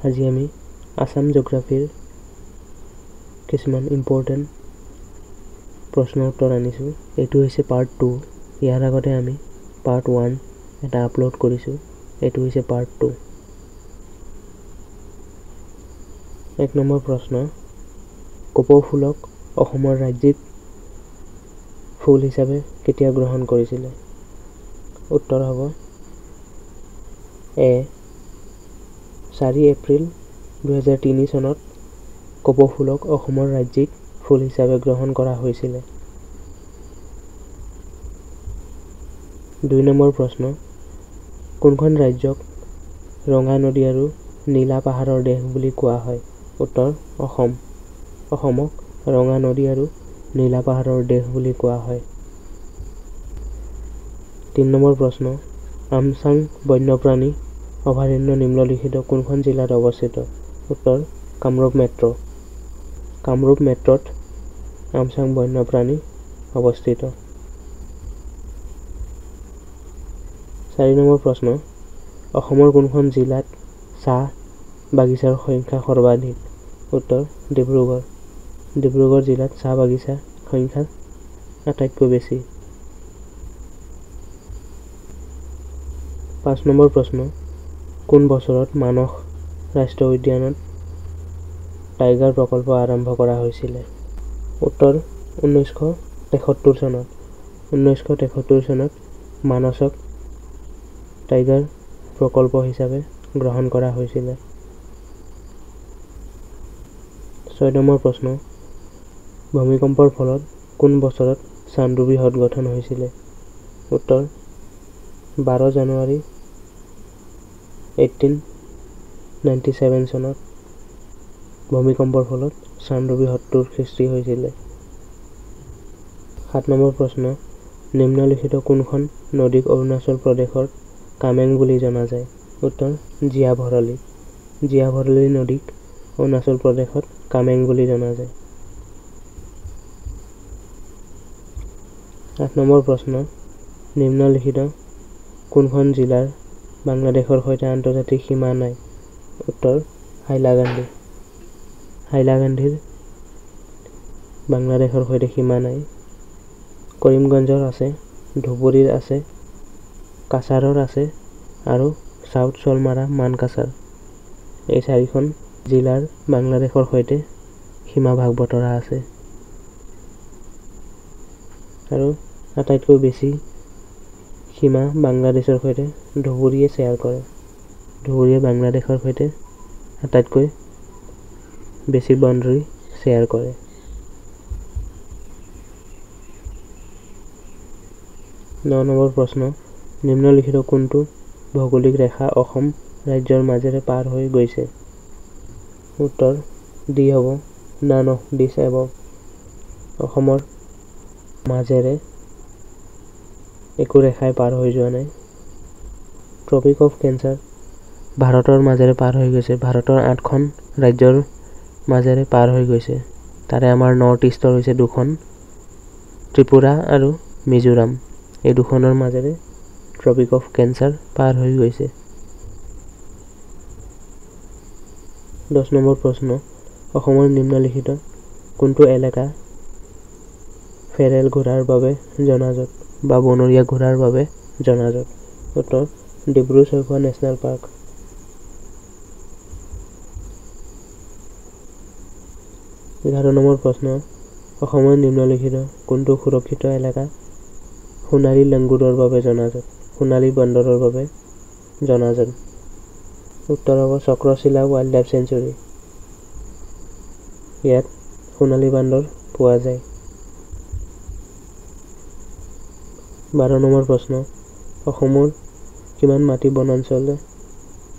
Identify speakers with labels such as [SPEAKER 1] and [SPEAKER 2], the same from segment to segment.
[SPEAKER 1] আজি আমি আসাম জিঅ'গ্ৰাফিৰ কিছুমান ইম্পৰ্টেণ্ট প্ৰশ্নৰ উত্তৰ আনিছোঁ। এইটো হৈছে পাৰ্ট 2। ইয়াৰ আগতে আমি পাৰ্ট 1 এটা আপলোড কৰিছোঁ। এইটো হৈছে পাৰ্ট 2। 1 নম্বৰ প্ৰশ্ন, কপৌ ফুলক অসমৰ ৰাজ্যিক ফুল হিচাপে কেতিয়া গ্ৰহণ কৰিছিলে? উত্তৰ হ'ব এ 4 এপ্ৰিল 2003 চনত কপৌ ফুলক অসমৰ ৰাজ্যিক ফুল হিচাপে গ্ৰহণ কৰা হৈছিলে। 2 নম্বৰ প্ৰশ্ন, কোনখন ৰাজ্যক ৰঙা নদী আৰু নীলা পাহাৰৰ দেশ বুলি কোৱা হয়? উত্তৰ অসম। অসমক ৰঙা নদী আৰু নীলা পাহাৰৰ দেশ বুলি কোৱা হয়। 3 নম্বৰ প্ৰশ্ন, আমচাং বন্যপ্ৰাণী অভয়াৰণ্য নিম্নলিখিত কোনখন জিলাত অৱস্থিত? উত্তৰ কামৰূপ মেট্ৰ'। কামৰূপ মেট্ৰত আমচাং বন্যপ্ৰাণী অৱস্থিত। 4 নম্বৰ প্ৰশ্ন, অসমৰ কোনখন জিলাত চাহ বাগিচাৰ সংখ্যা সৰ্বাধিক? উত্তৰ ডিব্ৰুগড়। ডিব্ৰুগড় জিলাত চাহ বাগিচাৰ সংখ্যা আটাইতকৈ বেছি। 5 নম্বৰ প্ৰশ্ন, কোন বছৰত মানস ৰাষ্ট্ৰীয় উদ্যানত টাইগাৰ প্ৰকল্প আৰম্ভ কৰা হৈছিলে? উত্তৰ 1973 চনত। 1973 চনত মানসক টাইগাৰ প্ৰকল্প হিচাপে গ্ৰহণ কৰা হৈছিলে। 6 নম্বৰ প্ৰশ্ন, ভূমিকম্পৰ ফলত কোন বছৰত চান্দুবি হ্ৰদ গঠন হৈছিলে? উত্তৰ 12 জানুৱাৰী 1897 চনত ভূমিকম্পৰ ফলত চান্দুবি হ্ৰদটোৰ সৃষ্টি হৈছিলে। 7 নম্বৰ প্ৰশ্ন, নিম্নলিখিত কোনখন নদীক অৰুণাচল প্ৰদেশৰ কামেং বুলি জনা যায়? উত্তৰ জিয়া ভৰলী। জিয়া ভৰলী নদীক অৰুণাচল প্ৰদেশত কামেং বুলি জনা যায়। 8 নম্বৰ প্ৰশ্ন, নিম্নলিখিত কোনখন জিলাৰ বাংলাদেশৰ সৈতে আন্তৰ্জাতিক সীমা নাই? উত্তৰ হাইলাকান্দি। হাইলাকান্দিৰ বাংলাদেশৰ সৈতে সীমা নাই। কৰিমগঞ্জৰ আছে, ধুবুৰীৰ আছে, কাছাৰৰ আছে আৰু চাউথ চলমাৰা মানকাছাৰ। এই 4খন জিলাৰ বাংলাদেশৰ সৈতে সীমা ভাগ বতৰা আছে। আৰু আটাইতকৈ বেছি সীমা বাংলাদেশৰ সৈতে ধুবুৰীয়ে শ্বেয়াৰ কৰে। ধুবুৰীয়ে বাংলাদেশৰ সৈতে আটাইতকৈ বেছি বাউণ্ডাৰী শ্বেয়াৰ কৰে। 9 নম্বৰ প্ৰশ্ন, নিম্নলিখিত কোনটো ভৌগোলিক ৰেখা অসম ৰাজ্যৰ মাজেৰে পাৰ হৈ গৈছে? উত্তৰ ডি হ'ব, নান অফ দিছ এবভ। অসমৰ মাজেৰে একো ৰেখাই পাৰ হৈ যোৱা নাই। ট্ৰপিক অফ কেঞ্চাৰ ভাৰতৰ মাজেৰে পাৰ হৈ গৈছে। ভাৰতৰ 8খন ৰাজ্যৰ মাজেৰে পাৰ হৈ গৈছে। তাৰে আমাৰ নৰ্থ ইষ্টৰ হৈছে 2খন, ত্ৰিপুৰা আৰু মিজোৰাম। এই 2খনৰ মাজেৰে ট্ৰপিক অফ কেঞ্চাৰ পাৰ হৈ গৈছে। 10 নম্বৰ প্ৰশ্ন, অসমৰ নিম্নলিখিত কোনটো এলেকা ফেৰেল ঘোঁৰাৰ বাবে জনাজাত বা বনৰীয়া ঘোঁৰাৰ বাবে জনাজাত? উত্তৰ ডিব্ৰু-চৈখোৱা নেশ্যনেল পাৰ্ক। 11 নম্বৰ প্ৰশ্ন, অসমৰ নিম্নলিখিত কোনটো সুৰক্ষিত এলেকা সোণালী লাংগুৰৰ বাবে জনাজাত? সোণালী বান্দৰৰ বাবে জনাজাত। উত্তৰ হ'ব চক্ৰশিলা ৱাইল্ড লাইফ চেঞ্চুৰী। ইয়াত সোণালী বান্দৰ পোৱা যায়। 12 নম্বৰ প্ৰশ্ন, অসমৰ কিমান মাটি বনাঞ্চলে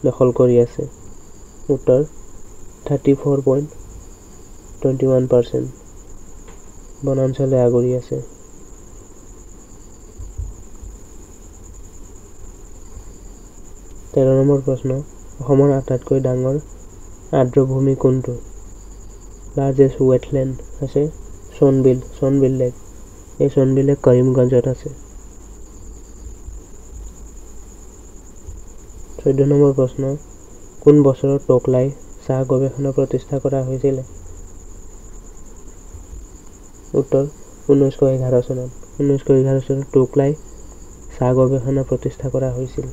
[SPEAKER 1] দখল কৰি আছে? উত্তৰ 34.21% বনাঞ্চলে আগুৰি আছে। 13 নম্বৰ প্ৰশ্ন, অসমৰ আটাইতকৈ ডাঙৰ আৰ্দ্ৰভূমি কোনটো? লাৰ্জেষ্ট ৱেটলেণ্ড আছে সোণবিল লেক। এই সোণবিল লেক কৰিমগঞ্জত আছে। 14 নম্বৰ প্ৰশ্ন, কোন বছৰত টোকলাই চাহ গৱেষণা প্ৰতিষ্ঠা কৰা হৈছিল? উত্তৰ 1911 চনত। 1911 চনত টোকলাই চাহ গৱেষণা প্ৰতিষ্ঠা কৰা হৈছিল।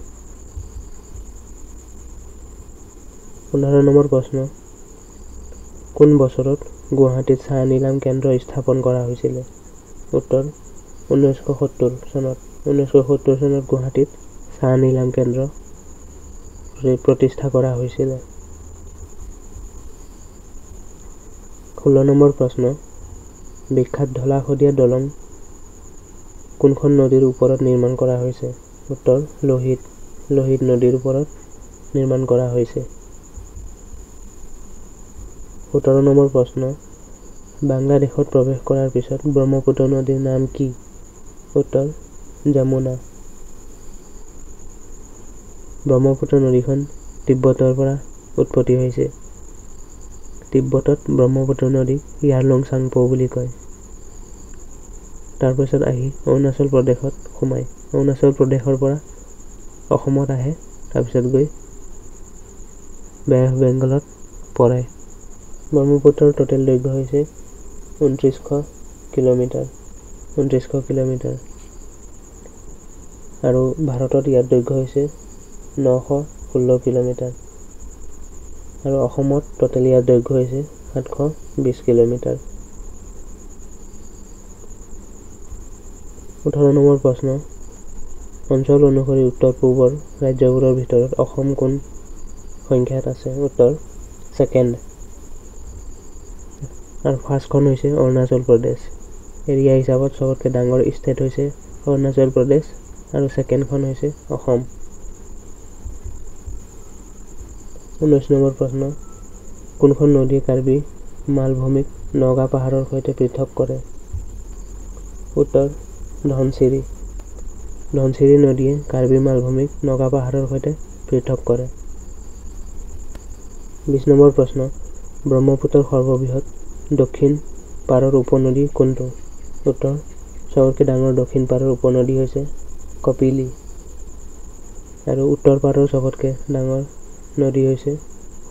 [SPEAKER 1] 15 নম্বৰ প্ৰশ্ন, কোন বছৰত গুৱাহাটীত চাহ নিলাম কেন্দ্ৰ স্থাপন কৰা হৈছিল? উত্তৰ 1970 চনত। 1970 চনত গুৱাহাটীত চাহ নিলাম কেন্দ্ৰ প্ৰতিষ্ঠা কৰা হৈছিল। 16 নম্বৰ প্ৰশ্ন, বিখ্যাত ঢলা শদিয়া দলং কোনখন নদীৰ ওপৰত নিৰ্মাণ কৰা হৈছে? উত্তৰ লোহিত নদীৰ ওপৰত নিৰ্মাণ কৰা হৈছে। 17 নম্বৰ প্ৰশ্ন, বাংলাদেশত প্ৰৱেশ কৰাৰ পিছত ব্ৰহ্মপুত্ৰ নদীৰ নাম কি? উত্তৰ যমুনা। ব্ৰহ্মপুত্ৰ নদীখন তিব্বতৰ পৰা উৎপত্তি হৈছে। তিব্বতত ব্ৰহ্মপুত্ৰ নদীক ইয়াৰলুং চাংপো বুলি কয়। তাৰপিছত আহি অৰুণাচল প্ৰদেশত সোমায়। অৰুণাচল প্ৰদেশৰ পৰা অসমত আহে, তাৰপিছত গৈ বে অফ বেংগলত পৰে। ব্ৰহ্মপুত্ৰৰ টোটেল দৈৰ্ঘ্য হৈছে 2900 কিলোমিটাৰ। আৰু ভাৰতত ইয়াৰ দৈৰ্ঘ্য হৈছে 916 কিলোমিটাৰ। আৰু অসমত টোটেল ইয়াৰ দৈৰ্ঘ্য হৈছে 720 কিলোমিটাৰ। 18 নম্বৰ প্ৰশ্ন, অঞ্চল অনুসৰি উত্তৰ পূবৰ ৰাজ্যবোৰৰ ভিতৰত অসম কোন সংখ্যাত আছে? উত্তৰ ছেকেণ্ড। আৰু ফাৰ্ষ্টখন হৈছে অৰুণাচল প্ৰদেশ। এৰিয়া হিচাপত চবতকৈ ডাঙৰ ষ্টেট হৈছে অৰুণাচল প্ৰদেশ আৰু ছেকেণ্ডখন হৈছে অসম। 19 নম্বৰ প্ৰশ্ন, কোনখন নদীয়ে কাৰ্বি মালভূমিক নগা পাহাৰৰ সৈতে পৃথক কৰে? উত্তৰ ধনশিৰি। ধনশিৰি নদীয়ে কাৰ্বি মালভূমিক নগা পাহাৰৰ সৈতে পৃথক কৰে। 20 নম্বৰ প্ৰশ্ন, ব্ৰহ্মপুত্ৰৰ সৰ্ববৃহৎ দক্ষিণ পাৰৰ উপনদী কোনটো? উত্তৰ চবতকৈ ডাঙৰ দক্ষিণ পাৰৰ উপনদী হৈছে কপিলী। আৰু উত্তৰ পাৰৰ চবতকৈ ডাঙৰ নদী হৈছে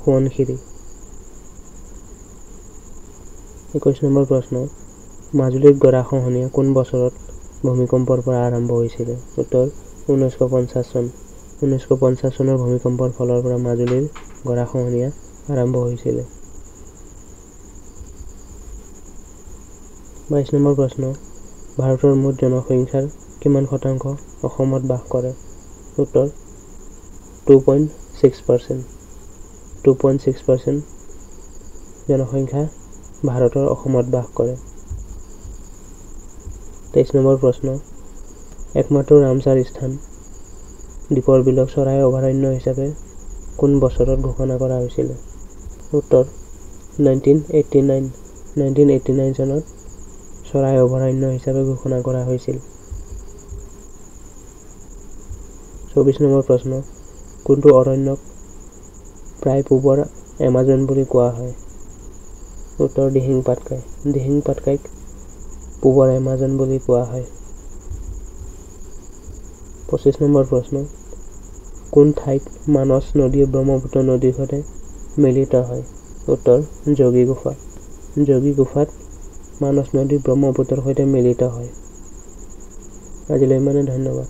[SPEAKER 1] সোৱণশিৰি। 21 নম্বৰ প্ৰশ্ন, মাজুলীত গৰাখহনীয়া কোন বছৰত ভূমিকম্পৰ পৰা আৰম্ভ হৈছিল? উত্তৰ 1950 চন। 1950 চনৰ ভূমিকম্পৰ ফলৰ পৰা মাজুলীৰ গৰাখহনীয়া আৰম্ভ হৈছিল। 22 নম্বৰ প্ৰশ্ন, ভাৰতৰ মুঠ জনসংখ্যাৰ কিমান শতাংশ অসমত বাস কৰে? উত্তৰ 2.6%। 2.6% জনসংখ্যা ভাৰতৰ অসমত বাস কৰে। 23 নম্বৰ প্ৰশ্ন, একমাত্ৰ ৰামছাৰ স্থান দ্বীপৰ বিলক চৰাই অভয়াৰণ্য হিচাপে কোন বছৰত ঘোষণা কৰা হৈছিল? উত্তৰ 1989 চনত চৰাই অভয়াৰণ্য হিচাপে ঘোষণা কৰা হৈছিল। 24 নম্বৰ প্ৰশ্ন, কোনটো অৰণ্যক প্ৰায় পূবৰ এমাজন বুলি কোৱা হয়? উত্তৰ দিহিং পাটকাই। দিহিং পাটকাইক পূবৰ এমাজন বুলি কোৱা হয়। 25 নম্বৰ প্ৰশ্ন, কোন ঠাইত মানস নদী ব্ৰহ্মপুত্ৰ নদীৰ সৈতে মিলিত হয়? উত্তৰ যোগী গুফা। যোগী গুফাত মানস নদী ব্ৰহ্মপুত্ৰৰ সৈতে মিলিত হয়। আজিলৈ ইমানে, ধন্যবাদ।